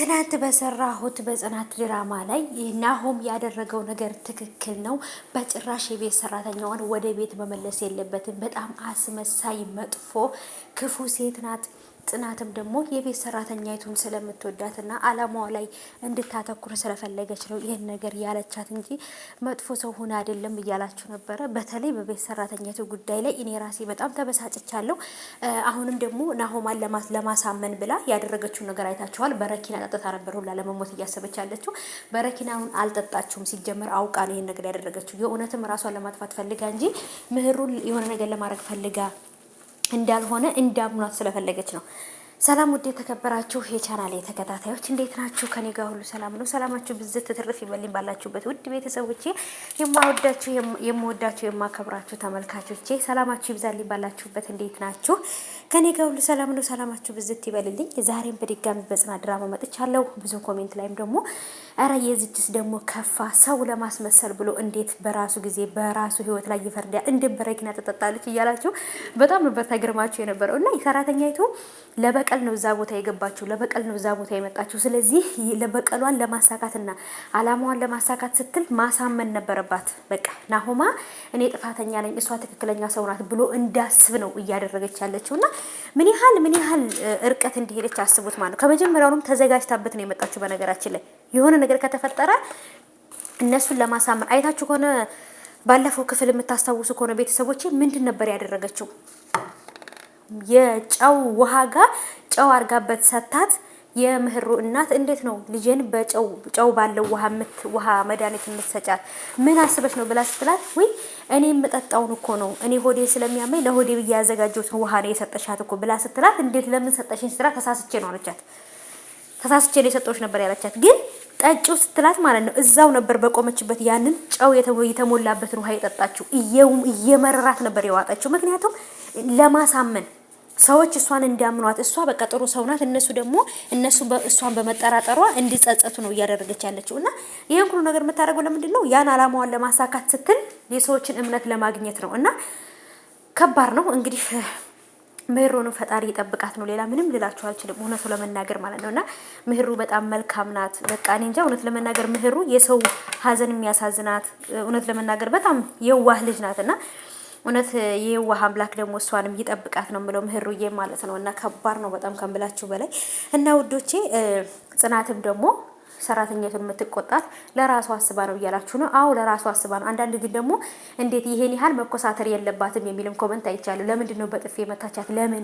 ትናንት በሰራሁት በጽናት ድራማ ላይ ናሆም ያደረገው ነገር ትክክል ነው። በጭራሽ የቤት ሰራተኛዋን ወደ ቤት መመለስ የለበትም። በጣም አስመሳይ፣ መጥፎ፣ ክፉ ሴት ናት። ጽናትም ደግሞ የቤት ሰራተኛይቱን ስለምትወዳትና አላማዋ ላይ እንድታተኩር ስለፈለገች ነው ይህን ነገር ያለቻት እንጂ መጥፎ ሰው ሆነ አይደለም እያላችሁ ነበረ። በተለይ በቤት ሰራተኛይቱ ጉዳይ ላይ እኔ ራሴ በጣም ተበሳጭቻለሁ። አሁንም ደግሞ ናሆማን ለማሳመን ብላ ያደረገችው ነገር አይታችኋል። በረኪና ጠጥታ ነበር ሁላ ለመሞት እያሰበች ያለችው። በረኪናውን አልጠጣችሁም። ሲጀመር አውቃ ነው ይህን ነገር ያደረገችው። የእውነትም ራሷን ለማጥፋት ፈልጋ እንጂ ምህሩን የሆነ ነገር ለማድረግ ፈልጋ እንዳልሆነ እንዳምኗት ስለፈለገች ነው። ሰላም ውድ የተከበራችሁ የቻናሌ ተከታታዮች እንዴት ናችሁ? ከኔ ጋር ሁሉ ሰላም ነው። ሰላማችሁ ብዝት ትርፍ ይበልኝ ባላችሁበት ውድ ቤተሰቦቼ፣ የምወዳችሁ የማከብራችሁ ተመልካቾቼ ሰላማችሁ ይብዛልኝ ባላችሁበት። እንዴት ናችሁ? ከኔ ጋር ሁሉ ሰላም ነው። ሰላማችሁ ብዝት ይበልልኝ። ዛሬም በድጋሚ በጽናት ድራማ መጥቻለሁ። ብዙ ኮሜንት ላይም ደግሞ አረ የዚችስ ደግሞ ከፋ ሰው ለማስመሰል ብሎ እንዴት በራሱ ጊዜ በራሱ ህይወት ላይ ይፈርዳል፣ እንደ በረኪና ተጠጣለች እያላችሁ በጣም ነበር ተገርማችሁ የነበረው እና የሰራተኛይቱ ለበቀል ነው እዛ ቦታ የገባችው፣ ለበቀል ነው እዛ ቦታ የመጣችው። ስለዚህ ለበቀሏን ለማሳካትና አላማዋን ለማሳካት ስትል ማሳመን ነበረባት። በቃ ናሆማ እኔ ጥፋተኛ ነኝ፣ እሷ ትክክለኛ ሰው ናት ብሎ እንዳስብ ነው እያደረገች ያለችውና ምን ያህል እርቀት እንደሄደች አስቡት ማለት ነው። ከመጀመሪያውም ተዘጋጅታበት ነው የመጣችው። በነገራችን ላይ የሆነ ነገር ከተፈጠረ እነሱን ለማሳመን አይታችሁ ከሆነ ባለፈው ክፍል የምታስታውሱ ከሆነ ቤተሰቦቼ ምንድን ነበር ያደረገችው? የጨው ውሃ ጋር ጨው አርጋበት ሰታት። የምህሩ እናት እንዴት ነው ልጄን በጨው ባለው ውሃ መድኃኒት የምትሰጫት? ምን አስበሽ ነው ብላ ስትላት፣ ወይ እኔ የምጠጣውን እኮ ነው፣ እኔ ሆዴ ስለሚያመኝ ለሆዴ ብዬ ያዘጋጀሁትን ውሃ ነው የሰጠሻት እኮ ብላ ስትላት፣ እንዴት ለምን ሰጠሽኝ ስትላት፣ ተሳስቼ ነው አለቻት። ተሳስቼ ነው የሰጠሁሽ ነበር ያለቻት። ግን ጠጪው ስትላት ማለት ነው እዛው ነበር በቆመችበት ያንን ጨው የተሞላበትን ውሃ የጠጣችው። እየመረራት ነበር የዋጠችው። ምክንያቱም ለማሳመን ሰዎች እሷን እንዲያምኗት፣ እሷ በቃ ጥሩ ሰው ናት፣ እነሱ እሷን በመጠራጠሯ እንዲጸጸቱ ነው እያደረገች ያለችው። እና ይሄን ሁሉ ነገር የምታደርገው ለምንድን ነው? ያን አላማዋን ለማሳካት ስትል የሰዎችን እምነት ለማግኘት ነው። እና ከባድ ነው እንግዲህ ምህሩን ፈጣሪ ይጠብቃት ነው። ሌላ ምንም ልላችሁ አልችልም፣ እውነቱ ለመናገር ማለት ነውና ምህሩ በጣም መልካም ናት። በቃ እኔ እንጃ እውነት ለመናገር ምህሩ የሰው ሀዘን የሚያሳዝናት እውነት ለመናገር በጣም የዋህ ልጅ ናትና እውነት የዋህ አምላክ ደግሞ እሷንም ይጠብቃት ነው የምለው ምህሩዬ ማለት ነው። እና ከባድ ነው በጣም ከምላችሁ በላይ። እና ውዶቼ ጽናትም ደግሞ ሰራተኛቱን የምትቆጣት ለራሷ አስባ ነው እያላችሁ ነው። አዎ ለራሷ አስባ ነው። አንዳንድ ግን ደግሞ እንዴት ይሄን ያህል መኮሳተር የለባትም የሚልም ኮመንት አይቻለሁ። ለምንድን ነው በጥፊ የመታቻት? ለምን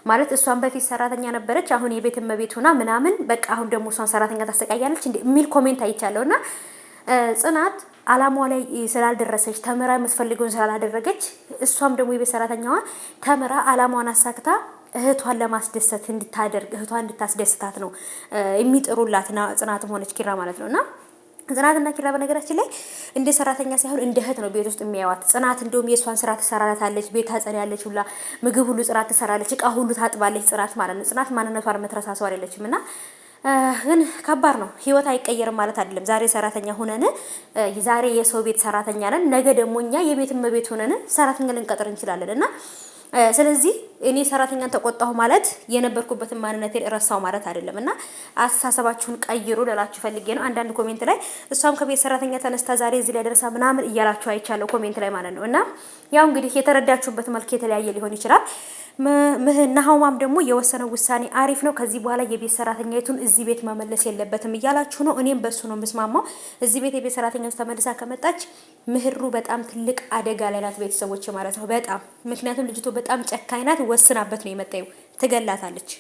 ማለት እሷን በፊት ሰራተኛ ነበረች፣ አሁን የቤት እመቤት ሆና ምናምን በቃ አሁን ደግሞ እሷን ሰራተኛ ታሰቃያለች እንዴ የሚል ኮሜንት አይቻለሁና ጽናት አላማዋ ላይ ስላልደረሰች ተምራ የምትፈልገውን ስላላደረገች እሷም ደግሞ የቤት ሰራተኛዋ ተምራ አላማዋን አሳክታ እህቷን ለማስደሰት እንድታደርግ እህቷን እንድታስደስታት ነው የሚጥሩላትና ጽናትም ሆነች ኪራ ማለት ነውና ጽናትና ኪራ በነገራችን ላይ እንደ ሰራተኛ ሳይሆን እንደ እህት ነው ቤት ውስጥ የሚያዩት። ጽናት እንደውም የሷን ስራ ትሰራላታለች፣ ቤት ታጸዳለች፣ ሁላ ምግብ ሁሉ ጽናት ትሰራለች፣ እቃ ሁሉ ታጥባለች ጽናት ማለት ነው። ጽናት ማንነቷን መትረሳ ሰው አይደለችምና ግን ከባድ ነው። ህይወት አይቀየርም ማለት አይደለም። ዛሬ ሰራተኛ ሆነን ዛሬ የሰው ቤት ሰራተኛ ነን፣ ነገ ደግሞ እኛ የቤት እመቤት ሆነን ሰራተኛ ልንቀጥር እንችላለን እና ስለዚህ እኔ ሰራተኛን ተቆጣሁ ማለት የነበርኩበትን ማንነቴን እረሳው ማለት አይደለም። እና አስተሳሰባችሁን ቀይሩ ልላችሁ ፈልጌ ነው። አንዳንድ ኮሜንት ላይ እሷም ከቤት ሰራተኛ ተነስታ ዛሬ እዚህ ላይ ደርሳ ምናምን እያላችሁ አይቻለሁ ኮሜንት ላይ ማለት ነው። እና ያው እንግዲህ የተረዳችሁበት መልክ የተለያየ ሊሆን ይችላል። ናሆማም ደግሞ የወሰነው ውሳኔ አሪፍ ነው። ከዚህ በኋላ የቤት ሰራተኛይቱን እዚህ ቤት መመለስ የለበትም እያላችሁ ነው። እኔም በሱ ነው የምስማማው። እዚህ ቤት የቤት ሰራተኛው ተመልሳ ከመጣች ምህሩ በጣም ትልቅ አደጋ ላይ ናት፣ ቤተሰቦች ማለት ነው በጣም ምክንያቱም ልጅቷ በጣም ጨካኝ ናት። ወስናበት ነው የመጣው፣ ትገላታለች።